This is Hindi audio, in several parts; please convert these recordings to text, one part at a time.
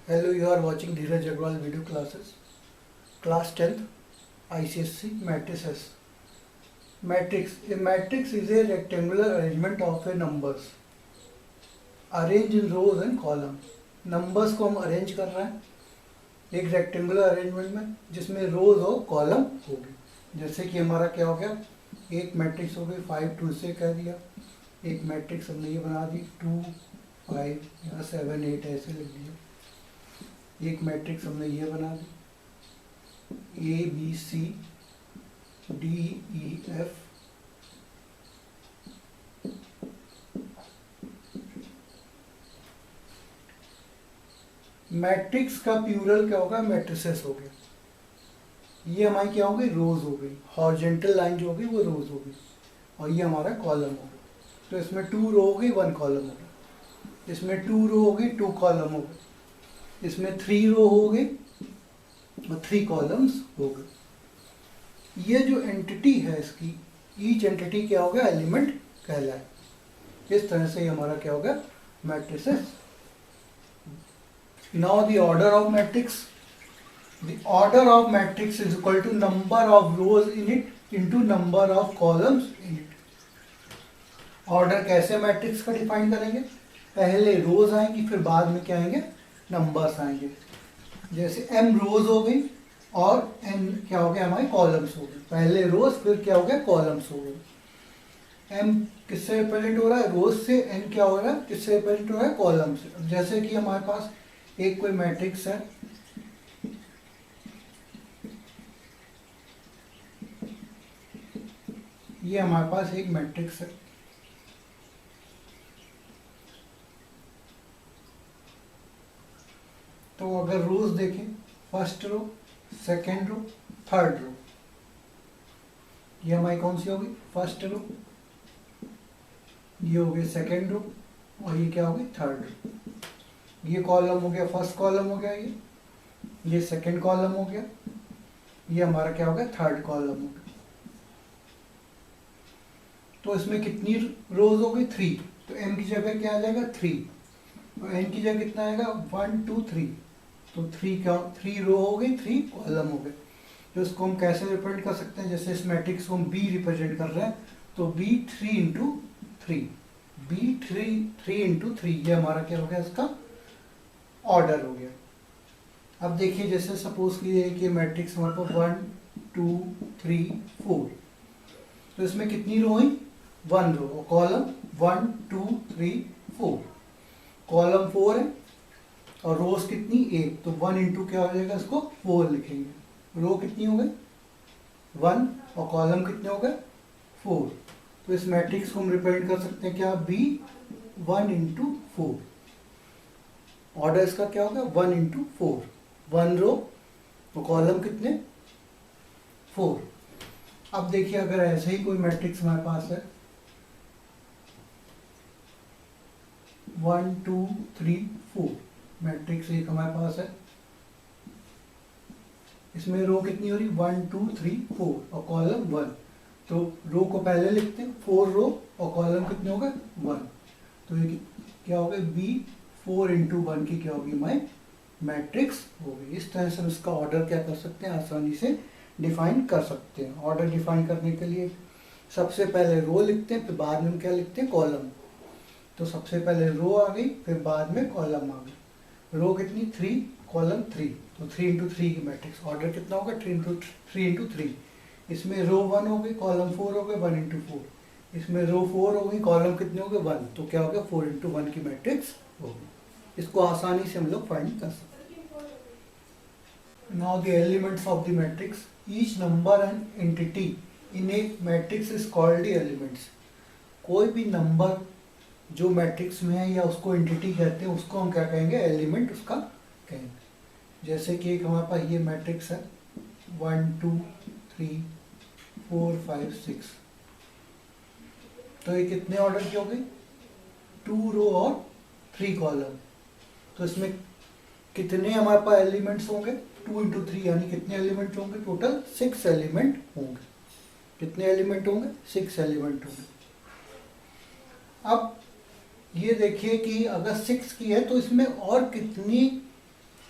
Hello, you are watching Dheeraj Agrawal video classes. Class 10th ICSE Matrices. Matrix. A matrix is a rectangular arrangement of a numbers arranged in rows and columns. Numbers को हम अरेंज कर रहे हैं एक रेक्टेंगुलर अरेंजमेंट में जिसमें रोज और कॉलम होगी। जैसे कि हमारा क्या हो गया, एक मैट्रिक्स हो गई 5 2 से कह दिया, एक मैट्रिक्स हमने ये बना दी 2 5 या 7 8 ऐसे लिख दिया। एक मैट्रिक्स हमने ये बना दी A B C D E F, matrix का प्लूरल क्या होगा, मैट्रिसेस हो गया। ये हमारी क्या हो गई, रोज हो गई। हॉरिजॉन्टल लाइन जो होगी वो रोज हो गई और ये हमारा कॉलम हो गया। तो इसमें 2 रो हो गई 1 कॉलम हो गया, इसमें 2 रो हो गई 2 कॉलम हो गए, इसमें 3 रो हो गई और 3 कॉलम्स हो गए। ये जो एंटिटी है इसकी, ईच एंटिटी क्या होगा, एलिमेंट कहलाए। इस तरह से हमारा क्या होगा, matrices. Now the order of matrix, the order of matrix is equal to number of rows in it into number of columns in it. Order कैसे मैट्रिक्स का डिफाइन करेंगे, पहले रोज आएंगी फिर बाद में क्या आएंगे, नंबर्स आएंगे। जैसे m रोज हो गई और n क्या हो गया, हमारे कॉलम्स हो गए। पहले रोज फिर क्या हो गया, कॉलम्स हो गए। m किससे रिप्रेजेंट हो रहा है, रोज से। n क्या हो रहा है, किससे रिप्रेजेंट हो रहा है, कॉलम से। अब जैसे कि हमारे पास एक कोई मैट्रिक्स है, ये हमारे पास एक मैट्रिक्स है। तो अगर रोज देखें, first row, second row, third row, ये हमारी कौन सी होगी, फर्स्ट रो, ये हो गई सेकेंड रो और ये क्या होगी, थर्ड रो। ये कॉलम हो गया, फर्स्ट कॉलम हो गया, ये सेकेंड कॉलम हो गया, ये हमारा क्या हो गया, थर्ड कॉलम हो गया। तो इसमें कितनी रोज हो गई, 3। तो m की जगह क्या आ जाएगा, 3, और n की जगह कितना आएगा, 1 2 3। तो 3 रो हो गई, 3 कॉलम हो गए। तो इसको हम कैसे रिप्रेजेंट कर सकते हैं, जैसे इस मैट्रिक्स को हम b रिप्रेजेंट कर रहे हैं, तो b 3 इंटू 3, b 3 इंटू 3, ये हमारा क्या हो गया, इसका ऑर्डर हो गया। अब देखिए, जैसे सपोज कीजिए कि मैट्रिक्स हमारे पास 1 2 3 4, तो इसमें कितनी रो हुई, 1 रो, और कॉलम 1 2 3 4, कॉलम 4 है और रोज कितनी, 1। तो 1 इंटू क्या हो जाएगा, इसको 4 लिखेंगे। रो कितनी हो गई, 1, और कॉलम कितने हो गए, 4। तो इस मैट्रिक्स को हम रिप्रेजेंट कर सकते हैं क्या, b 1 इंटू 4। ऑर्डर इसका क्या होगा, 1 इंटू 4, 1 रो और कॉलम कितने, 4। अब देखिए, अगर ऐसे ही कोई मैट्रिक्स हमारे पास है 1 2 3 4, मैट्रिक्स एक हमारे पास है, इसमें रो कितनी हो रही, 1 2 3 4 और कॉलम 1। तो रो को पहले लिखते हैं, 4 रो और कॉलम कितने हो गए, 1। तो ये क्या हो गया, b 4 इंटू 1 की क्या होगी, हमारी मैट्रिक्स होगी। इस तरह से हम इसका ऑर्डर क्या कर सकते हैं, आसानी से डिफाइन कर सकते हैं। ऑर्डर डिफाइन करने के लिए सबसे पहले रो लिखते हैं, फिर बाद में क्या लिखते हैं, कॉलम। तो सबसे पहले रो आ गई, फिर बाद में कॉलम आ गई। रो कितनी, 3, कॉलम 3, तो 3 इंटू 3 की मैट्रिक्स। ऑर्डर कितना होगा, 3 इंटू 3। इसमें रो 1 हो गई, कॉलम 4 हो गए, 1 इंटू 4। इसमें रो 4 हो गई, कॉलम कितने हो गए, 1। तो क्या हो गया, 4 इंटू 1 की मैट्रिक्स होगी। इसको आसानी से हम लोग फाइंड कर सकते हैं। Now the elements of the matrix, each number and entity in A matrix is called the elements. कोई भी नंबर जो मैट्रिक्स में है या उसको एंटिटी कहते हैं, उसको हम क्या कहेंगे, एलिमेंट उसका कहेंगे। जैसे कि एक हमारे पास ये मैट्रिक्स है 1 2 3 4 5 6, तो ये कितने ऑर्डर की हो गई, 2 रो और 3 कॉलम। तो इसमें कितने हमारे पास एलिमेंट्स होंगे, 2 इंटू 3, यानी कितने एलिमेंट होंगे, टोटल 6 एलिमेंट होंगे। कितने एलिमेंट होंगे, 6 एलिमेंट होंगे। अब ये देखिए कि अगर 6 की है तो इसमें और कितनी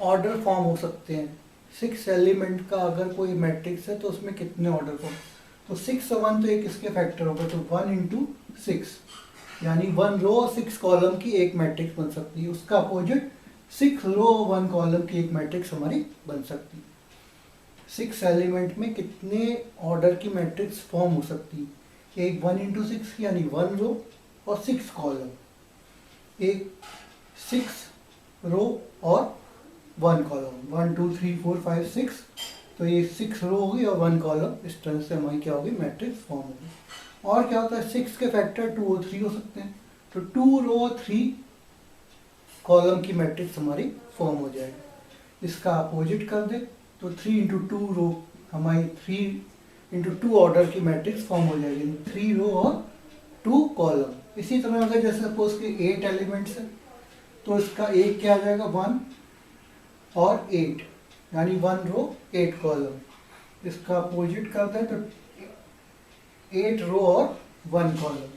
ऑर्डर फॉर्म हो सकते हैं। 6 एलिमेंट का अगर कोई मैट्रिक्स है तो उसमें कितने ऑर्डर फॉर्म, तो 6 और 1 तो एक इसके फैक्टर होगा, तो 1 इंटू 6 यानी 1 रो और 6 कॉलम की एक मैट्रिक्स बन सकती है। उसका अपोजिट 6 रो और 1 कॉलम की एक मैट्रिक्स हमारी बन सकती है। 6 एलिमेंट में कितने ऑर्डर की मैट्रिक्स फॉर्म हो सकती है, एक 1 इंटू 6 यानी 1 रो और 6 कॉलम, एक 6 रो और 1 कॉलम, 1 2 3 4 5 6, तो ये 6 रो होगी और 1 कॉलम, इस तरह से हमारी क्या होगी मैट्रिक्स फॉर्म होगी। और क्या होता है 6 के फैक्टर 2 और 3 हो सकते हैं, तो 2 रो और 3 कॉलम की मैट्रिक्स हमारी फॉर्म हो जाएगी। इसका अपोजिट कर दे तो 3 इंटू 2 रो हमारी 3 इंटू 2 ऑर्डर की मैट्रिक्स फॉर्म हो जाएगी, 3 रो और 2 कॉलम। इसी तरह अगर जैसे सपोज कि 8 एलिमेंट्स है तो इसका एक क्या आ जाएगा 1 और 8 यानी 1 रो 8 कॉलम। इसका अपोजिट करता है तो 8 रो और 1 कॉलम,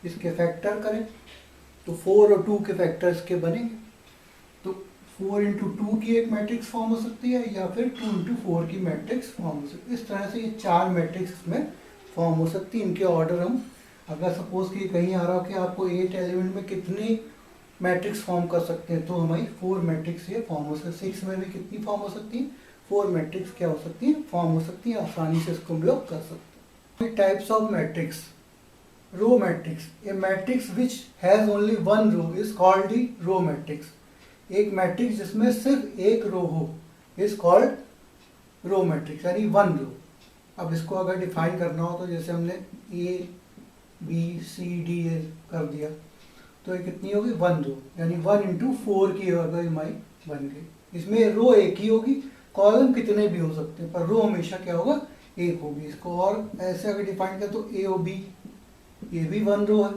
इसके फैक्टर करें तो 4 और 2 के फैक्टर्स के बनेंगे, तो 4 इंटू 2 की एक मैट्रिक्स फॉर्म हो सकती है या फिर 2 इंटू 4 की मैट्रिक्स फॉर्म हो सकती है। इस तरह से ये 4 मैट्रिक्स में फॉर्म हो सकती है। इनके ऑर्डर हम अगर सपोज कि कहीं आ रहा हो कि आपको 8 एलिमेंट में कितनी मैट्रिक्स फॉर्म कर सकते हैं, तो हमारी 4 मैट्रिक्स ये फॉर्म हो सकती है। 6 में भी कितनी फॉर्म हो सकती है, 4 मैट्रिक्स क्या हो सकती है फॉर्म हो सकती है। आसानी से इसको हम लोग कर सकते हैं। Types of matrix, row matrix, a matrix which has only 1 row is called the row matrix. एक मैट्रिक्स जिसमें सिर्फ एक रो हो इज कॉल्ड रो मैट्रिक्स यानी 1 रो। अब इसको अगर डिफाइन करना हो तो जैसे हमने ए बी सी डी ए कर दिया तो ये कितनी होगी 1 रो यानी 1 इंटू 4 की अगर हमारी बन गई। इसमें रो एक ही होगी, कॉलम कितने भी हो सकते हैं पर रो हमेशा क्या होगा एक होगी। इसको और ऐसे अगर डिफाइन करें तो ए ओ बी, ये भी 1 रो है,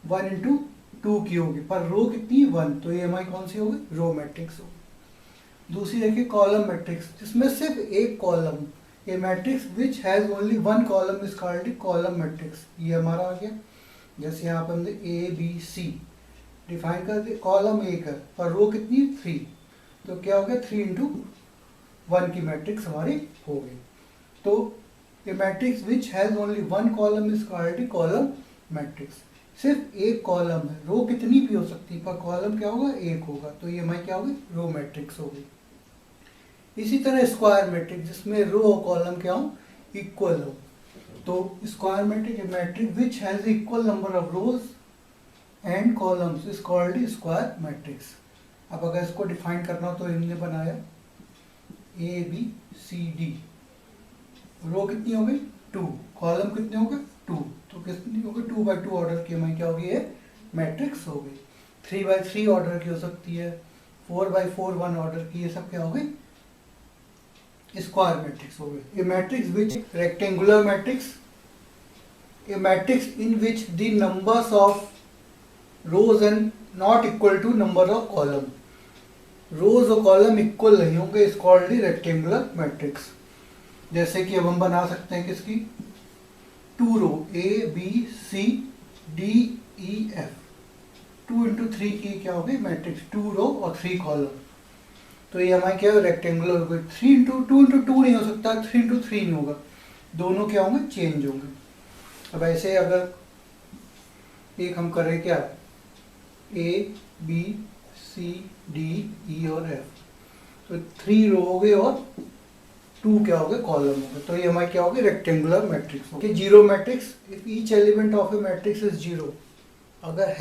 1 इंटू 2 की होगी पर रो कितनी 1, तो ये हमारी कौन सी होगी रो मैट्रिक्स होगी। दूसरी देखिए कॉलम मैट्रिक्स जिसमें सिर्फ एक कॉलम, ये matrix which has only 1 column is called column matrix. ये हमारा आ गया, जैसे यहाँ पर हमने ए बी सी डिफाइन कर दिया, कॉलम एक है पर रो कितनी 3, तो क्या हो गया 3 इंटू 1 की मैट्रिक्स हमारी हो गई। तो ये matrix which has only 1 column is called column matrix. सिर्फ एक कॉलम है, रो कितनी भी हो सकती है पर कॉलम क्या होगा एक होगा, तो ये हमारी क्या होगी रो मैट्रिक्स होगी। इसी तरह स्क्वायर मैट्रिक्स जिसमें रो और कॉलम क्या हो इक्वल हो, तो square matrix matrix which has equal number of rows and columns is called square matrix. अब अगर इसको डिफाइन करना हो तो हमने बनाया ए बी सी डी, रो कितनी हो गई 2, कॉलम कितने हो गए 2, तो कितनी हो गई 2 बाई 2 ऑर्डर की हमारी क्या होगी ये मैट्रिक्स हो गई। 3 बाई 3 ऑर्डर की हो सकती है, 4 बाई 4 1 ऑर्डर की, ये सब क्या हो गई स्क्वायर मैट्रिक्स हो गई। A matrix which rectangular matrix, a matrix in which the numbers of rows and not equal to number of column, rows और कॉलम इक्वल नहीं होंगे is called the rectangular matrix. जैसे कि अब हम बना सकते हैं किसकी 2 row A B C D E F, 2 into 3 की क्या होगी मैट्रिक्स, 2 रो और 3 कॉलम, तो ये हमारे क्या रेक्टेंगुलर हो गई। 3 इंटू 2 इंटू 2 नहीं हो सकता, 3 इंटू 3 नहीं होगा, दोनों क्या होंगे चेंज होंगे। अब ऐसे अगर एक हम करें क्या ए बी सी डी ई और एफ, तो 3 रो हो गए और 2 क्या हो गए कॉलम हो गए, तो ये हमारी क्या होगी रेक्टेंगुलर मैट्रिक्स होगी। Zero matrix, if each element of A matrix is zero, अगर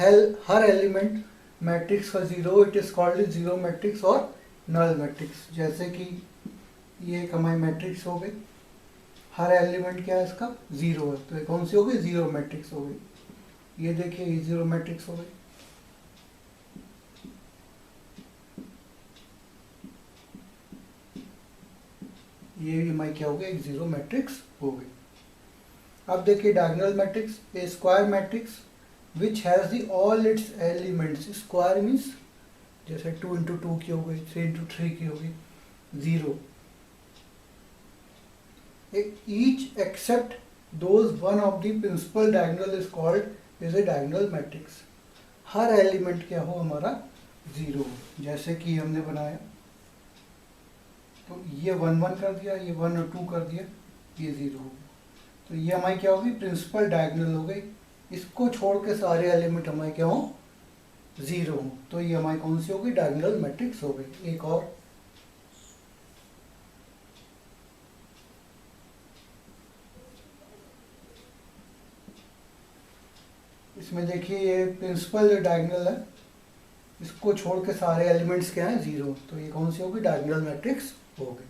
हर एलिमेंट मैट्रिक्स का zero it is called zero matrix और नल मैट्रिक्स। जैसे कि ये एक हमारी मैट्रिक्स हो गई, हर एलिमेंट क्या है इसका जीरो है, तो ये कौन सी हो गई जीरो मैट्रिक्स हो गई। ये देखिए ये जीरो मैट्रिक्स हो गई। ये हमारी क्या हो गई एक जीरो मैट्रिक्स हो गई। अब देखिए diagonal matrix, A square matrix which has the all it's elements, square means जैसे 2 इंटू 2 की हो गई, 3 इंटू 3 की हो गई, zero, each except those one of the principal diagonal is called is a diagonal matrix. हर एलिमेंट क्या हो हमारा जीरो, जैसे कि हमने बनाया तो ये 1 1 कर दिया, ये 1 और 2 कर दिया, ये 0 हो गया। तो ये हमारी क्या होगी, प्रिंसिपल डायगोनल हो गई। इसको छोड़ के सारे एलिमेंट हमारे क्या हो, 0 हो। तो ये हमारी कौन सी होगी, डायगोनल मैट्रिक्स हो गई। एक और इसमें देखिए, ये प्रिंसिपल जो डायगोनल है, इसको छोड़ के सारे एलिमेंट्स क्या हैं, 0। तो ये कौन सी होगी, डायगोनल मैट्रिक्स हो गई।